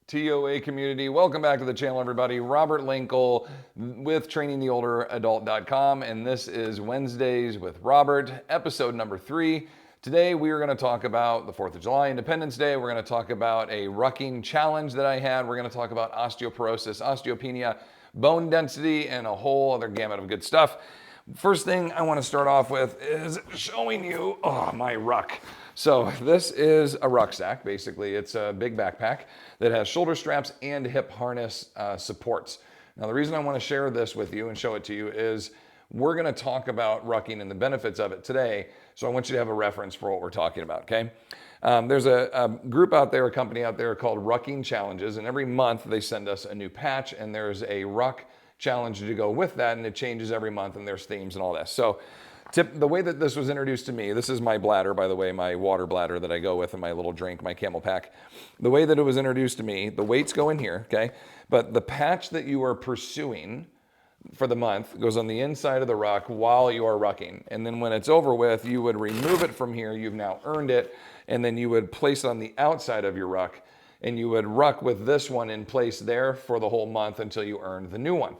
TOA community, welcome back to the channel, everybody. Robert Linkle with trainingtheolderadult.com, and this is Wednesdays with Robert, episode number 3. Today we are going to talk about the 4th of July, Independence Day. We're going to talk about a rucking challenge that I had. We're going to talk about osteoporosis, osteopenia, bone density, and a whole other gamut of good stuff. First thing I want to start off with is showing you my ruck. So this is a rucksack. Basically, it's a big backpack that has shoulder straps and hip harness supports. Now, the reason I want to share this with you and show it to you is we're going to talk about rucking and the benefits of it today. So I want you to have a reference for what we're talking about, okay? There's a group out there, a company out there called Rucking Challenges, and every month they send us a new patch, and there's a ruck challenge to go with that, and it changes every month, and there's themes and all that. So the way that this was introduced to me, this is my bladder, by the way, my water bladder that I go with in my little drink, my Camel Pack. The way that it was introduced to me, the weights go in here, okay? But the patch that you are pursuing for the month goes on the inside of the ruck while you are rucking. And then when it's over with, you would remove it from here. You've now earned it. And then you would place it on the outside of your ruck. And you would ruck with this one in place there for the whole month until you earned the new one.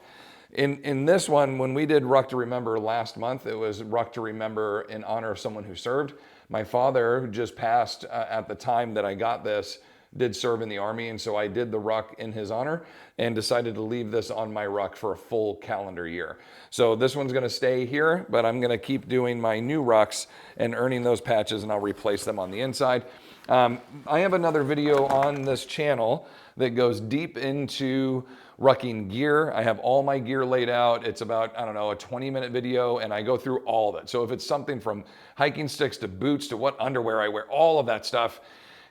In this one, when we did Ruck to Remember last month, it was Ruck to Remember in honor of someone who served. My father, who just passed at the time that I got this, did serve in the Army, and so I did the ruck in his honor and decided to leave this on my ruck for a full calendar year. So this one's gonna stay here, but I'm gonna keep doing my new rucks and earning those patches, and I'll replace them on the inside. I have another video on this channel that goes deep into rucking gear. I have all my gear laid out. It's about, I don't know, a 20-minute video, and I go through all of it. So if it's something from hiking sticks to boots to what underwear I wear, all of that stuff,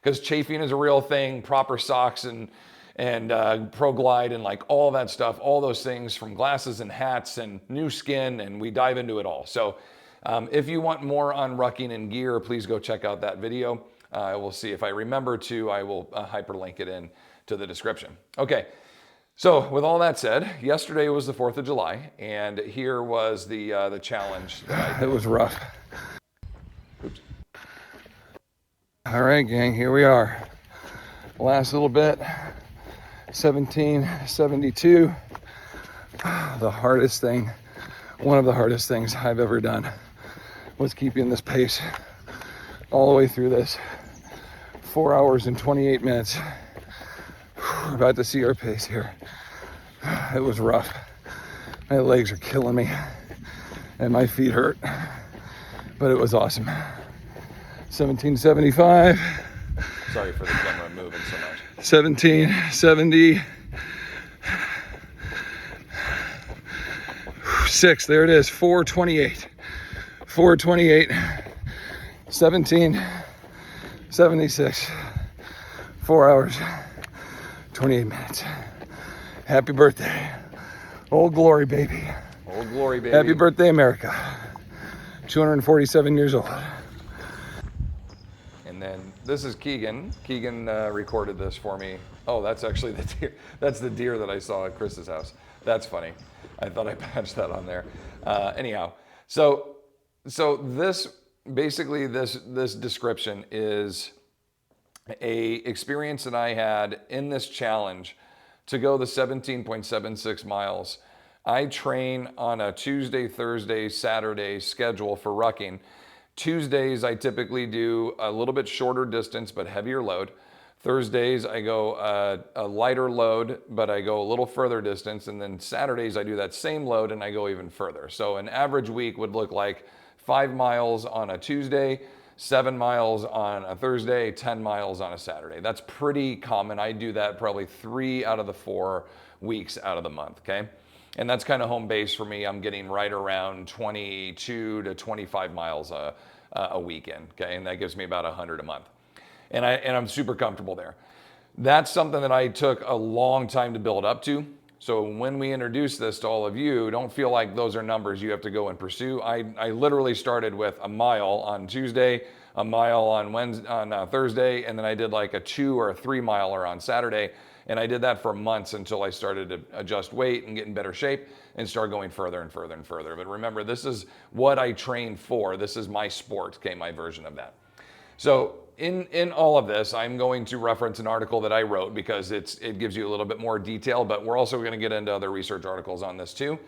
because chafing is a real thing, proper socks and Pro Glide and like all that stuff, all those things from glasses and hats and new skin, and we dive into it all. So if you want more on rucking and gear, please go check out that video. We'll see if I remember to, I will hyperlink it in to the description. Okay. So with all that said, yesterday was the 4th of July, and here was the challenge that I did. It was rough. Oops. All right, gang, here we are. Last little bit, 1772. The hardest thing, one of the hardest things I've ever done was keeping this pace all the way through this. 4 hours and 28 minutes. We're about to see our pace here. It was rough. My legs are killing me and my feet hurt, but it was awesome. 1775. Sorry for the camera moving so much. 1776. There it is. 428. 428. 1776. 4 hours. 28 minutes. Happy birthday. Old glory, baby. Old glory, baby. Happy birthday, America. 247 years old. And then this is Keegan. Keegan recorded this for me. Oh, that's actually the deer. That's the deer that I saw at Chris's house. That's funny. I thought I patched that on there. Anyhow, so this, basically this description is a experience that I had in this challenge to go the 17.76 miles. I train on a Tuesday, Thursday, Saturday schedule for rucking. Tuesdays, I typically do a little bit shorter distance, but heavier load. Thursdays, I go a lighter load, but I go a little further distance. And then Saturdays, I do that same load and I go even further. So an average week would look like 5 miles on a Tuesday, 7 miles on a Thursday, 10 miles on a Saturday. That's pretty common. I do that probably 3 out of the 4 weeks out of the month, okay? And that's kind of home base for me. I'm getting right around 22 to 25 miles a weekend, okay? And that gives me about 100 a month. And I'm super comfortable there. That's something that I took a long time to build up to. So when we introduce this to all of you, don't feel like those are numbers you have to go and pursue. I literally started with a mile on Tuesday, a mile on Thursday, and then I did like a 2 or a 3 miler on Saturday. And I did that for months until I started to adjust weight and get in better shape and start going further and further and further. But remember, this is what I train for. This is my sport, okay, my version of that. So in all of this, I'm going to reference an article that I wrote because it gives you a little bit more detail, but we're also going to get into other research articles on this too,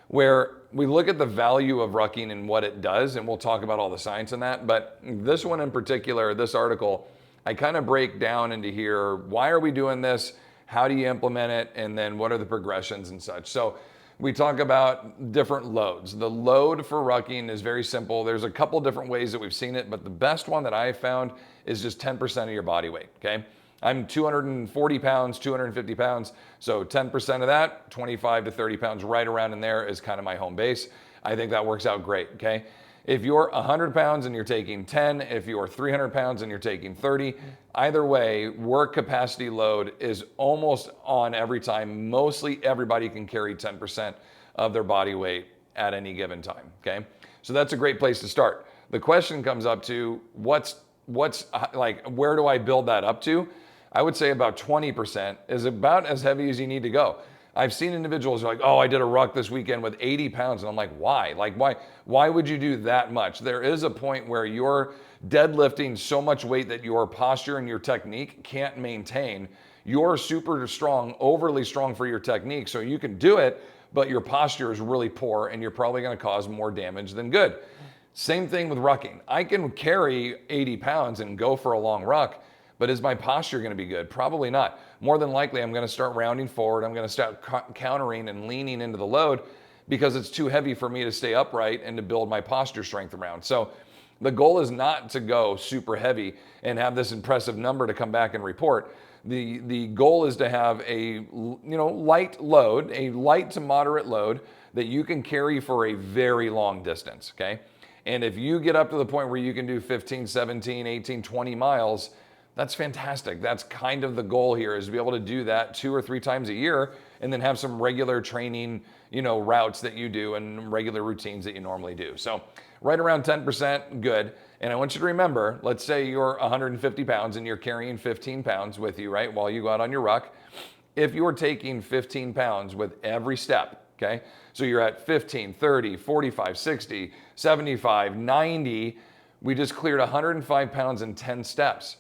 where we look at the value of rucking and what it does, and we'll talk about all the science in that. But this one in particular, this article, I kind of break down into here, why are we doing this? How do you implement it? And then what are the progressions and such? So we talk about different loads. The load for rucking is very simple. There's a couple different ways that we've seen it, but the best one that I found is just 10% of your body weight, okay? I'm 240 pounds, 250 pounds, so 10% of that, 25 to 30 pounds, right around in there is kind of my home base. I think that works out great, okay? If you're 100 pounds and you're taking 10, if you're 300 pounds and you're taking 30, either way, work capacity load is almost on every time. Mostly everybody can carry 10% of their body weight at any given time, okay? So that's a great place to start. The question comes up to what's like, where do I build that up to? I would say about 20% is about as heavy as you need to go. I've seen individuals who are like, oh, I did a ruck this weekend with 80 pounds. And I'm like, why? Like, why would you do that much? There is a point where you're deadlifting so much weight that your posture and your technique can't maintain. You're super strong, overly strong for your technique. So you can do it, but your posture is really poor and you're probably going to cause more damage than good. Same thing with rucking. I can carry 80 pounds and go for a long ruck, but is my posture going to be good? Probably not. More than likely, I'm going to start rounding forward. I'm going to start countering and leaning into the load because it's too heavy for me to stay upright and to build my posture strength around. So the goal is not to go super heavy and have this impressive number to come back and report. The goal is to have a light load, a light to moderate load that you can carry for a very long distance, okay? And if you get up to the point where you can do 15, 17, 18, 20 miles, that's fantastic. That's kind of the goal here, is to be able to do that 2 or 3 times a year and then have some regular training, routes that you do and regular routines that you normally do. So right around 10%, good. And I want you to remember, let's say you're 150 pounds and you're carrying 15 pounds with you, right, while you go out on your ruck. If you're taking 15 pounds with every step, okay, so you're at 15, 30, 45, 60, 75, 90, we just cleared 105 pounds in 10 steps.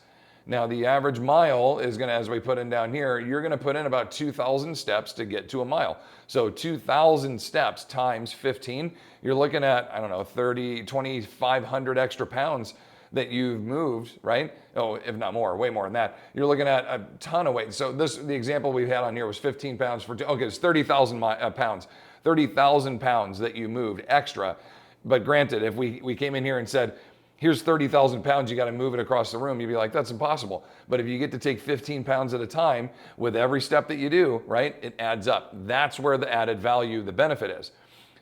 Now the average mile is going to, as we put in down here, you're going to put in about 2,000 steps to get to a mile. So 2,000 steps times 15, you're looking at, 2,500 extra pounds that you've moved, right? Oh, if not more, way more than that. You're looking at a ton of weight. So the example we had on here was 15 pounds it's 30,000 pounds. 30,000 pounds that you moved extra. But granted, if we came in here and said, here's 30,000 pounds, you got to move it across the room, you'd be like, that's impossible. But if you get to take 15 pounds at a time with every step that you do, right, it adds up. That's where the added value, the benefit is.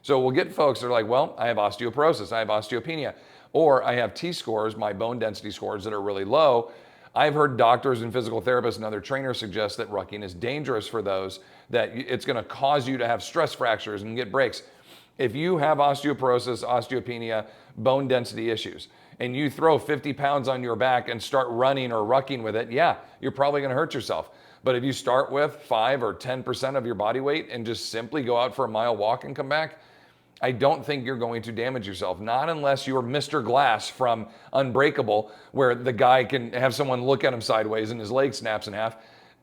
So we'll get folks that are like, well, I have osteoporosis, I have osteopenia, or I have T-scores, my bone density scores that are really low. I've heard doctors and physical therapists and other trainers suggest that rucking is dangerous for those, that it's going to cause you to have stress fractures and get breaks. If you have osteoporosis, osteopenia, bone density issues, and you throw 50 pounds on your back and start running or rucking with it, yeah, you're probably going to hurt yourself. But if you start with 5 or 10% of your body weight and just simply go out for a mile walk and come back, I don't think you're going to damage yourself. Not unless you're Mr. Glass from Unbreakable, where the guy can have someone look at him sideways and his leg snaps in half.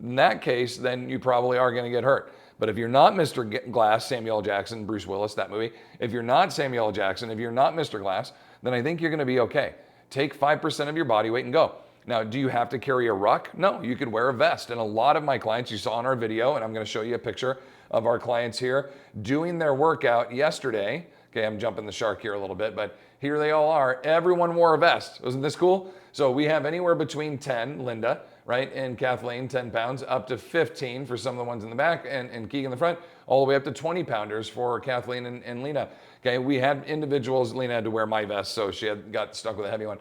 In that case, then you probably are going to get hurt. But if you're not Mr. Glass, Samuel L. Jackson, Bruce Willis, that movie, if you're not Samuel L. Jackson, if you're not Mr. Glass, then I think you're going to be okay. Take 5% of your body weight and go. Now, do you have to carry a ruck? No, you could wear a vest. And a lot of my clients, you saw in our video, and I'm going to show you a picture of our clients here doing their workout yesterday. Okay, I'm jumping the shark here a little bit, but here they all are. Everyone wore a vest. Wasn't this cool? So we have anywhere between 10, Linda, right, and Kathleen, 10 pounds, up to 15 for some of the ones in the back, and Keegan in the front, all the way up to 20 pounders for Kathleen and Lena. Okay, we had individuals, Lena had to wear my vest, so she got stuck with a heavy one.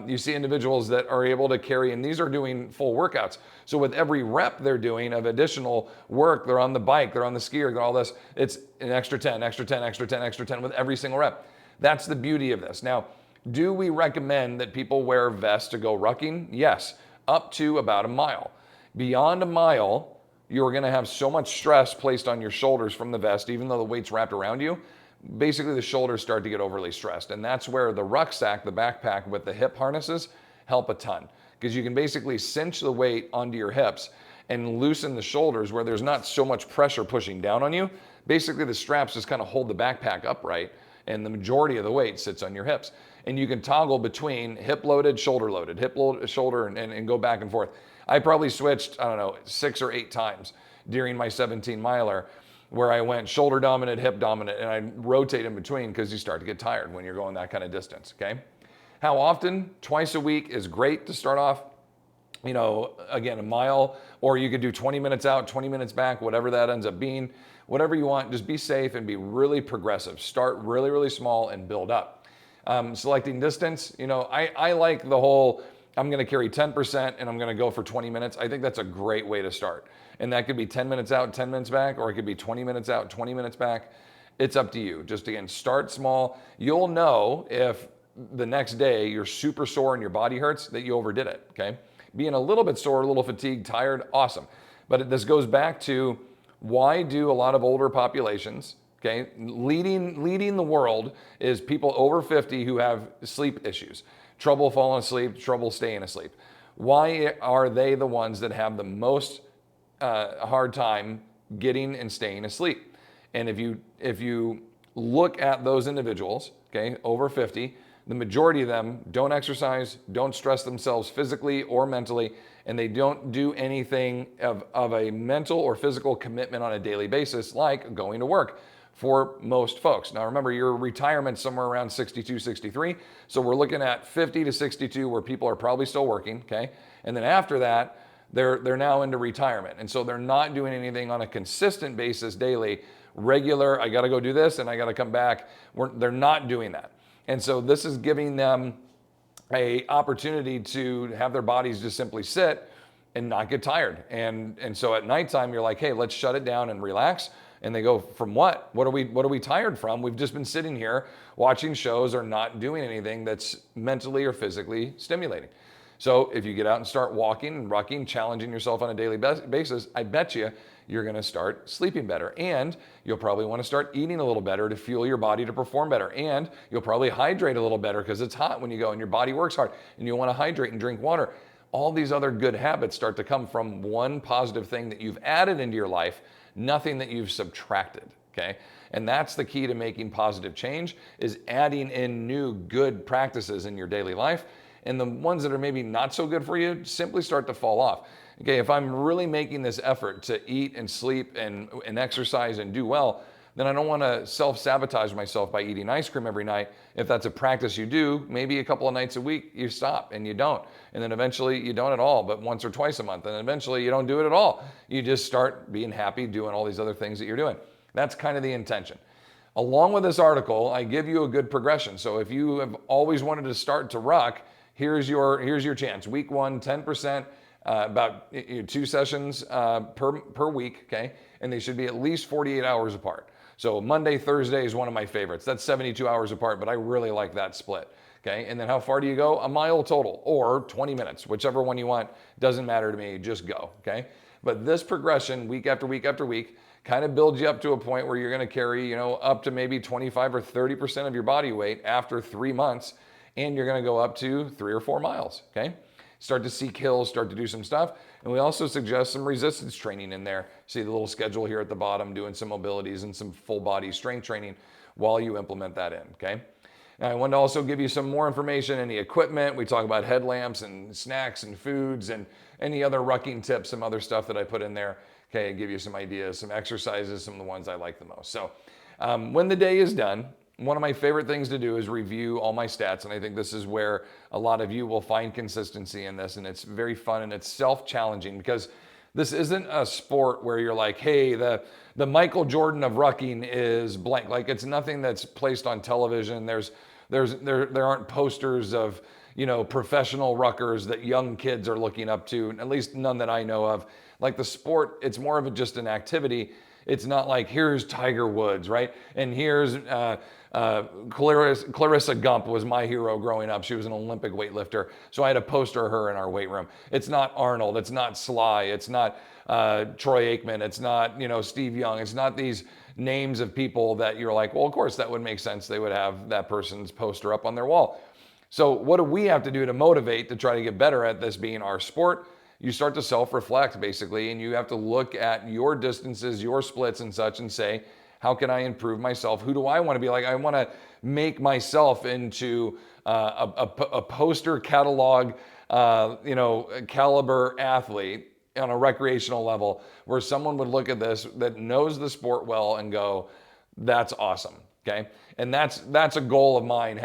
You see individuals that are able to carry, and these are doing full workouts. So with every rep they're doing of additional work, they're on the bike, they're on the skier, they're all this, it's an extra 10, extra 10, extra 10, extra 10 with every single rep. That's the beauty of this. Now, do we recommend that people wear vests to go rucking? Yes, up to about a mile. Beyond a mile, you're gonna have so much stress placed on your shoulders from the vest, even though the weight's wrapped around you. Basically the shoulders start to get overly stressed. And that's where the rucksack, the backpack with the hip harnesses, help a ton, because you can basically cinch the weight onto your hips and loosen the shoulders where there's not so much pressure pushing down on you. Basically, the straps just kind of hold the backpack upright, and the majority of the weight sits on your hips. And you can toggle between hip loaded, hip loaded, shoulder, and go back and forth. I probably switched, I don't know, 6 or 8 times during my 17 miler, where I went shoulder dominant, hip dominant, and I rotate in between, because you start to get tired when you're going that kind of distance, okay? How often? Twice a week is great to start off. You know, again, a mile, or you could do 20 minutes out, 20 minutes back, whatever that ends up being, whatever you want. Just be safe and be really progressive. Start really, really small and build up. Selecting distance, you know, I like the whole, I'm going to carry 10% and I'm going to go for 20 minutes. I think that's a great way to start. And that could be 10 minutes out, 10 minutes back, or it could be 20 minutes out, 20 minutes back. It's up to you. Just again, start small. You'll know if the next day you're super sore and your body hurts, that you overdid it, okay? Being a little bit sore, a little fatigued, tired, awesome. But this goes back to, why do a lot of older populations, okay, leading the world is people over 50 who have sleep issues, trouble falling asleep, trouble staying asleep. Why are they the ones that have the most hard time getting and staying asleep? And if you look at those individuals, okay, over 50, the majority of them don't exercise, don't stress themselves physically or mentally, and they don't do anything of a mental or physical commitment on a daily basis, like going to work for most folks. Now remember, your retirement somewhere around 62, 63. So we're looking at 50 to 62 where people are probably still working, okay? And then after that, they're now into retirement. And so they're not doing anything on a consistent basis daily, regular, I gotta go do this and I gotta come back. They're not doing that. And so this is giving them a opportunity to have their bodies just simply sit and not get tired. And so at nighttime, you're like, hey, let's shut it down and relax. And they go, from what? What are we tired from? We've just been sitting here watching shows or not doing anything that's mentally or physically stimulating. So if you get out and start walking and rucking, challenging yourself on a daily basis, I bet you're going to start sleeping better. And you'll probably want to start eating a little better to fuel your body to perform better. And you'll probably hydrate a little better, because it's hot when you go and your body works hard and you want to hydrate and drink water. All these other good habits start to come from one positive thing that you've added into your life, nothing that you've subtracted, okay? And that's the key to making positive change, is adding in new good practices in your daily life. And the ones that are maybe not so good for you simply start to fall off. Okay, if I'm really making this effort to eat and sleep and exercise and do well, then I don't want to self-sabotage myself by eating ice cream every night. If that's a practice you do, maybe a couple of nights a week, you stop and you don't. And then eventually you don't at all, but once or twice a month. And eventually you don't do it at all. You just start being happy doing all these other things that you're doing. That's kind of the intention. Along with this article, I give you a good progression. So if you have always wanted to start to ruck, here's your chance. Week 1, 10%, about 2 sessions per week, okay? And they should be at least 48 hours apart. So Monday, Thursday is one of my favorites. That's 72 hours apart, but I really like that split, okay? And then how far do you go? A mile total, or 20 minutes, whichever one you want. Doesn't matter to me, just go, okay? But this progression, week after week after week, kind of builds you up to a point where you're gonna carry, up to maybe 25 or 30% of your body weight after 3 months, and you're gonna go up to 3 or 4 miles, okay? Start to seek hills, start to do some stuff. And we also suggest some resistance training in there. See the little schedule here at the bottom, doing some mobilities and some full body strength training while you implement that in, okay? Now I want to also give you some more information in the equipment. We talk about headlamps and snacks and foods and any other rucking tips, some other stuff that I put in there, okay, and give you some ideas, some exercises, some of the ones I like the most. So when the day is done, one of my favorite things to do is review all my stats, and I think this is where a lot of you will find consistency in this, and it's very fun and it's self-challenging, because this isn't a sport where you're like, hey, the Michael Jordan of rucking is blank. Like, it's nothing that's placed on television. There aren't posters of professional ruckers that young kids are looking up to, at least none that I know of. Like, the sport, it's more of just an activity. It's not like, here's Tiger Woods, right? And here's Clarissa Gump was my hero growing up. She was an Olympic weightlifter. So I had a poster of her in our weight room. It's not Arnold. It's not Sly. It's not Troy Aikman. It's not, Steve Young. It's not these names of people that you're like, well, of course, that would make sense. They would have that person's poster up on their wall. So what do we have to do to motivate to try to get better at this being our sport? You start to self-reflect basically, and you have to look at your distances, your splits and such, and say, how can I improve myself? Who do I want to be like? I want to make myself into a poster catalog, caliber athlete on a recreational level, where someone would look at this that knows the sport well and go, that's awesome. Okay. And that's a goal of mine.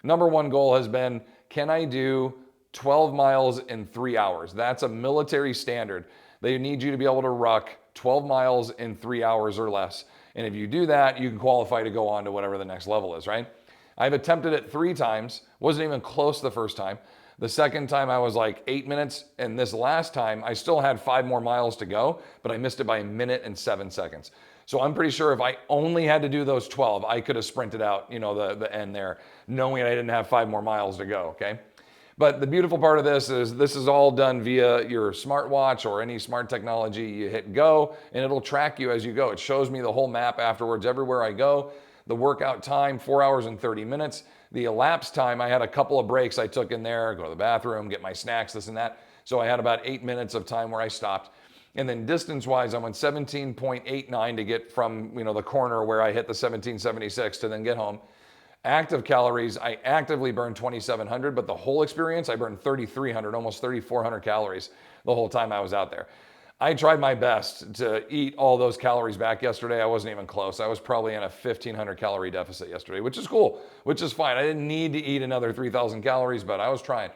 Number one goal has been, can I do 12 miles in 3 hours? That's a military standard. They need you to be able to ruck 12 miles in 3 hours or less. And if you do that, you can qualify to go on to whatever the next level is, right? I've attempted it 3 times, wasn't even close the first time. The second time I was like 8 minutes, and this last time I still had 5 more miles to go, but I missed it by 1 minute and 7 seconds. So I'm pretty sure if I only had to do those 12, I could have sprinted out, the end there, knowing I didn't have 5 more miles to go, okay? But the beautiful part of this is all done via your smartwatch or any smart technology. You hit go, and it'll track you as you go. It shows me the whole map afterwards, everywhere I go. The workout time, 4 hours and 30 minutes. The elapsed time, I had a couple of breaks I took in there, go to the bathroom, get my snacks, this and that. So I had about 8 minutes of time where I stopped. And then distance-wise, I went 17.89 to get from the corner where I hit the 1776 to then get home. Active calories, I actively burned 2,700, but the whole experience, I burned 3,300, almost 3,400 calories the whole time I was out there. I tried my best to eat all those calories back yesterday. I wasn't even close. I was probably in a 1,500 calorie deficit yesterday, which is cool, which is fine. I didn't need to eat another 3,000 calories, but I was trying.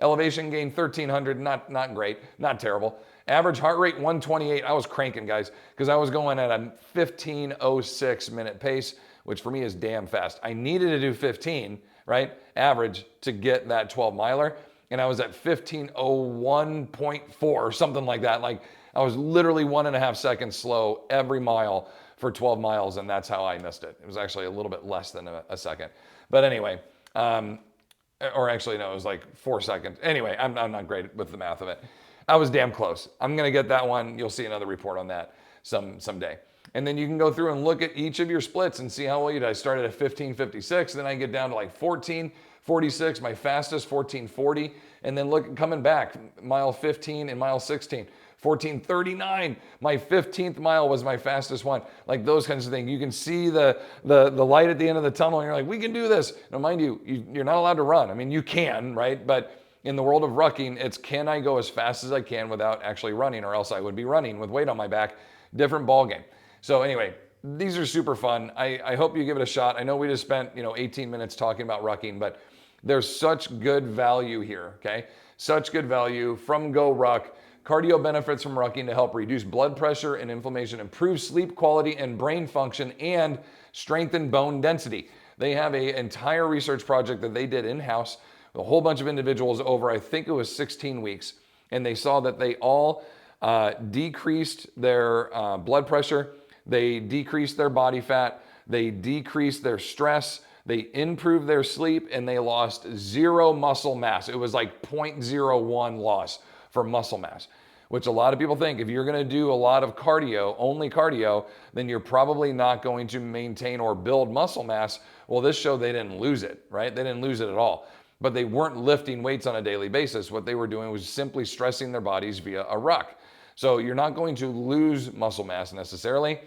Elevation gain 1,300, not great, not terrible. Average heart rate 128. I was cranking, guys, because I was going at a 15:06 minute pace, which for me is damn fast. I needed to do 15, right, average to get that 12 miler, and I was at 15:01.4 or something like that. Like I was literally 1.5 seconds slow every mile for 12 miles, and that's how I missed it. It was actually a little bit less than a second. But anyway, or actually, no, it was like 4 seconds. Anyway, I'm not great with the math of it. I was damn close. I'm going to get that one. You'll see another report on that someday. And then you can go through and look at each of your splits and see how well you did. I started at 15:56, then I get down to like 14:46, my fastest 14:40, and then look coming back, mile 15 and mile 16. 14:39, my 15th mile was my fastest one. Like those kinds of things. You can see the light at the end of the tunnel, and you're like, we can do this. Now, mind you, you're not allowed to run. I mean, you can, right? But in the world of rucking, it's can I go as fast as I can without actually running, or else I would be running with weight on my back. Different ball game. So anyway, these are super fun. I hope you give it a shot. I know we just spent 18 minutes talking about rucking, but there's such good value here, okay? Such good value from Go Ruck. Cardio benefits from rucking to help reduce blood pressure and inflammation, improve sleep quality and brain function, and strengthen bone density. They have an entire research project that they did in-house with a whole bunch of individuals over, I think it was 16 weeks, and they saw that they all decreased their blood pressure, they decreased their body fat, they decreased their stress, they improved their sleep, and they lost 0 muscle mass. It was like 0.01 loss for muscle mass, which a lot of people think if you're going to do a lot of cardio, only cardio, then you're probably not going to maintain or build muscle mass. Well, this showed they didn't lose it, right? They didn't lose it at all. But they weren't lifting weights on a daily basis. What they were doing was simply stressing their bodies via a ruck. So you're not going to lose muscle mass necessarily.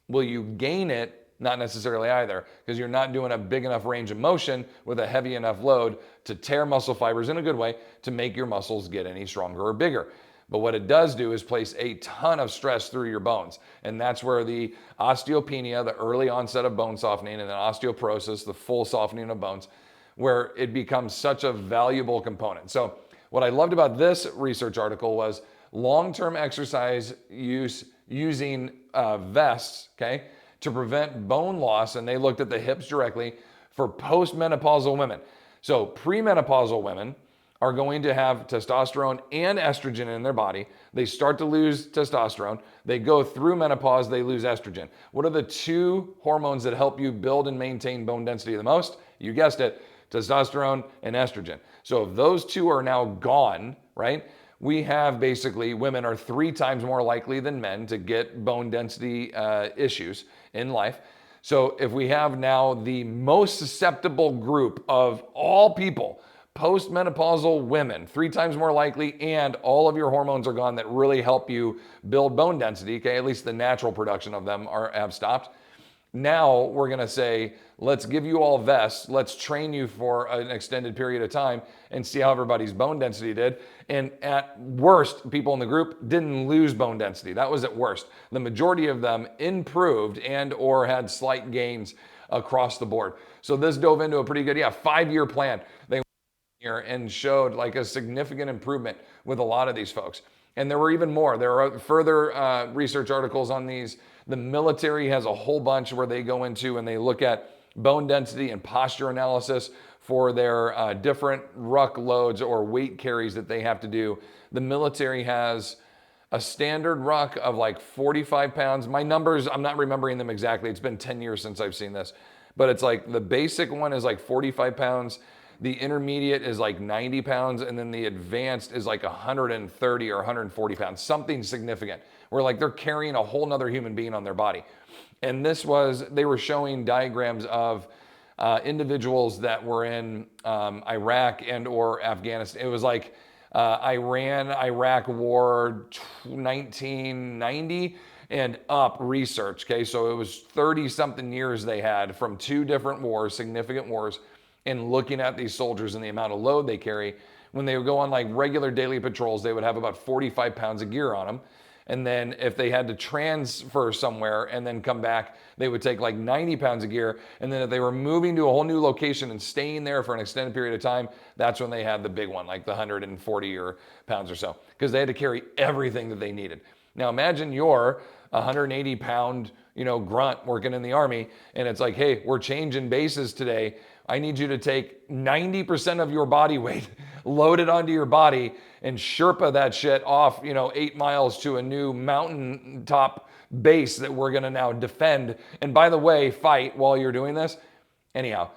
Will you gain it? Not necessarily either, because you're not doing a big enough range of motion with a heavy enough load to tear muscle fibers in a good way to make your muscles get any stronger or bigger. But what it does do is place a ton of stress through your bones. And that's where the osteopenia, the early onset of bone softening, and then osteoporosis, the full softening of bones, where it becomes such a valuable component. So what I loved about this research article was long-term exercise use using vests, okay, to prevent bone loss, and they looked at the hips directly for postmenopausal women. So premenopausal women are going to have testosterone and estrogen in their body. They start to lose testosterone. They go through menopause, they lose estrogen. What are the 2 hormones that help you build and maintain bone density the most? You guessed it, testosterone and estrogen. So if those 2 are now gone, right? We have basically, women are 3 times more likely than men to get bone density issues in life. So if we have now the most susceptible group of all people Postmenopausal women, 3 times more likely, and all of your hormones are gone that really help you build bone density, okay? At least the natural production of them have stopped. Now we're going to say, let's give you all vests. Let's train you for an extended period of time and see how everybody's bone density did. And at worst, people in the group didn't lose bone density. That was at worst. The majority of them improved and or had slight gains across the board. So this dove into a pretty good, 5-year plan. They went here and showed like a significant improvement with a lot of these folks. And there were even more. There are further research articles on these. The military has a whole bunch where they go into and they look at bone density and posture analysis for their different ruck loads or weight carries that they have to do. The military has a standard ruck of like 45 pounds. My numbers, I'm not remembering them exactly. It's been 10 years since I've seen this. But it's like the basic one is like 45 pounds. The intermediate is like 90 pounds. And then the advanced is like 130 or 140 pounds, something significant. Where like they're carrying a whole nother human being on their body. And they were showing diagrams of individuals that were in Iraq and or Afghanistan. It was like Iraq war 1990 and up research. Okay, so it was 30 something years they had from 2 different wars, significant wars, and looking at these soldiers and the amount of load they carry. When they would go on like regular daily patrols, they would have about 45 pounds of gear on them. And then if they had to transfer somewhere and then come back, they would take like 90 pounds of gear. And then if they were moving to a whole new location and staying there for an extended period of time, that's when they had the big one, like the 140 pounds or so, because they had to carry everything that they needed. Now imagine you're a 180 pound, grunt working in the Army. And it's like, hey, we're changing bases today. I need you to take 90% of your body weight, load it onto your body, and Sherpa that shit off, 8 miles to a new mountaintop base that we're going to now defend. And by the way, fight while you're doing this. Anyhow,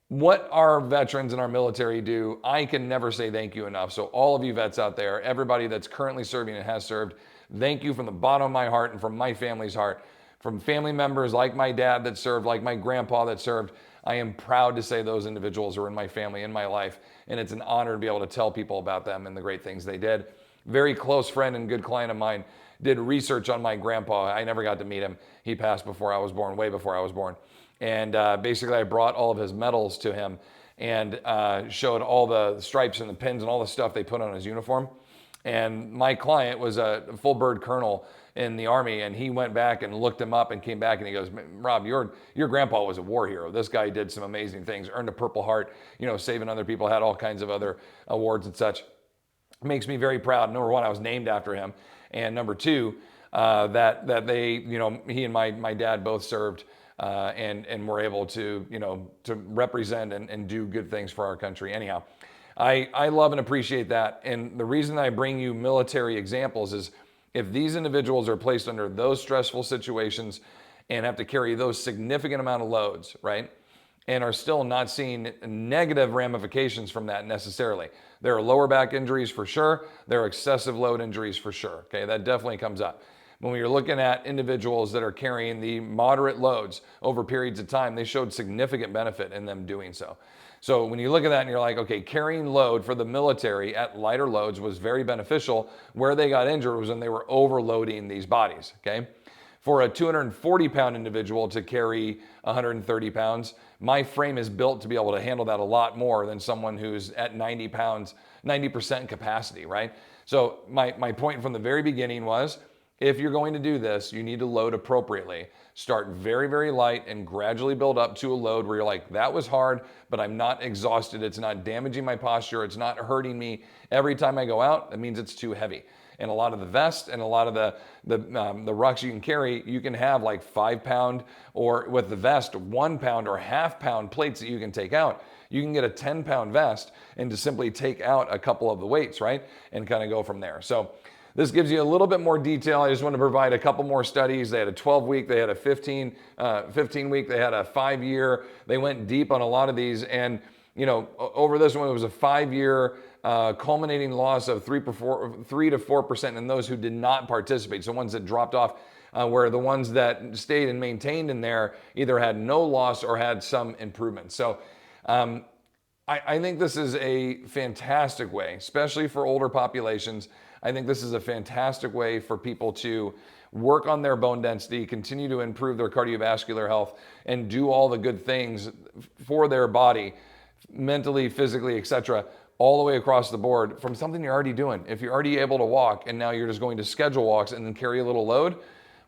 what our veterans and our military do, I can never say thank you enough. So all of you vets out there, everybody that's currently serving and has served, thank you from the bottom of my heart and from my family's heart. From family members like my dad that served, like my grandpa that served, I am proud to say those individuals are in my family, in my life, and it's an honor to be able to tell people about them and the great things they did. Very close friend and good client of mine did research on my grandpa. I never got to meet him. He passed before I was born, way before I was born. And basically I brought all of his medals to him and showed all the stripes and the pins and all the stuff they put on his uniform. And my client was a full bird colonel in the Army, and he went back and looked him up and came back and he goes, Rob, your grandpa was a war hero. This guy did some amazing things, earned a Purple Heart, saving other people, had all kinds of other awards and such. It makes me very proud. Number one, I was named after him. And number two, that they, he and my dad both served and were able to, to represent and do good things for our country. Anyhow, I love and appreciate that. And the reason I bring you military examples is if these individuals are placed under those stressful situations and have to carry those significant amount of loads, right, and are still not seeing negative ramifications from that necessarily. There are lower back injuries for sure. There are excessive load injuries for sure. Okay, that definitely comes up. When you're looking at individuals that are carrying the moderate loads over periods of time, they showed significant benefit in them doing so. So when you look at that and you're like, okay, carrying load for the military at lighter loads was very beneficial. Where they got injured was when they were overloading these bodies, okay? For a 240 pound individual to carry 130 pounds, my frame is built to be able to handle that a lot more than someone who's at 90 pounds, 90% capacity, right? So my point from the very beginning was, if you're going to do this, you need to load appropriately. Start very, very light and gradually build up to a load where you're like, that was hard, but I'm not exhausted. It's not damaging my posture. It's not hurting me. Every time I go out, that means it's too heavy. And a lot of the vests and a lot of the rucks you can carry, you can have like 5 pound or with the vest, 1 pound or half pound plates that you can take out. You can get a 10 pound vest and just simply take out a couple of the weights, right? And kind of go from there. So this gives you a little bit more detail. I just want to provide a couple more studies. They had a 12-week, they had a 15-week, they had a 5-year. They went deep on a lot of these. And, over this one, it was a 5-year culminating loss of 3 to 4% in those who did not participate. So ones that dropped off, where the ones that stayed and maintained in there either had no loss or had some improvement. So I think this is a fantastic way, especially for older populations. I think this is a fantastic way for people to work on their bone density, continue to improve their cardiovascular health, and do all the good things for their body, mentally, physically, etc., all the way across the board from something you're already doing. If you're already able to walk and now you're just going to schedule walks and then carry a little load,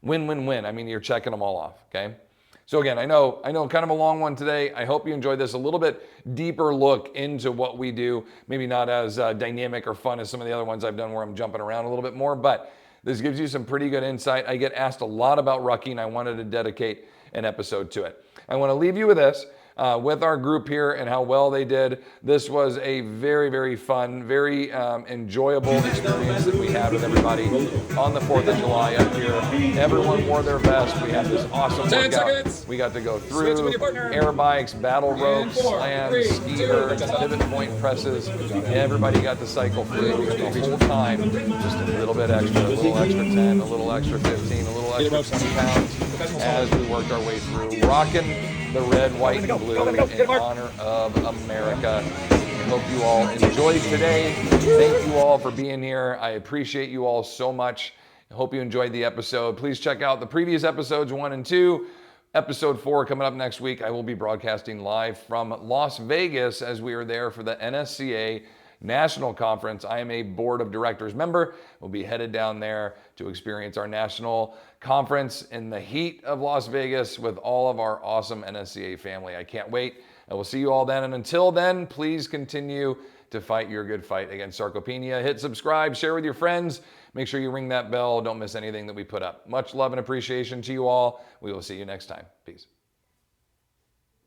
win, win, win. I mean, you're checking them all off, okay? So again, I know kind of a long one today. I hope you enjoyed this, a little bit deeper look into what we do. Maybe not as dynamic or fun as some of the other ones I've done where I'm jumping around a little bit more, but this gives you some pretty good insight. I get asked a lot about rucking. I wanted to dedicate an episode to it. I want to leave you with this. With our group here and how well they did. This was a very, very fun, very enjoyable experience that we had with everybody on the 4th of July up here. Everyone wore their best. We had this awesome workout. We got to go through air bikes, battle ropes, slams, ski ergs, pivot point presses. Everybody got to cycle through the whole time. Just a little bit extra, a little extra 10, a little extra 15, a little extra 20 pounds as we worked our way through. Rocking the red, white, and blue in honor of America. I hope you all enjoyed today. Thank you all for being here. I appreciate you all so much. I hope you enjoyed the episode. Please check out the previous episodes 1 and 2. Episode 4 coming up next week. I will be broadcasting live from Las Vegas as we are there for the NSCA National Conference. I am a board of directors member. We'll be headed down there to experience our national conference in the heat of Las Vegas with all of our awesome NSCA family. I can't wait. I will see you all then. And until then, please continue to fight your good fight against sarcopenia. Hit subscribe, share with your friends. Make sure you ring that bell. Don't miss anything that we put up. Much love and appreciation to you all. We will see you next time. Peace.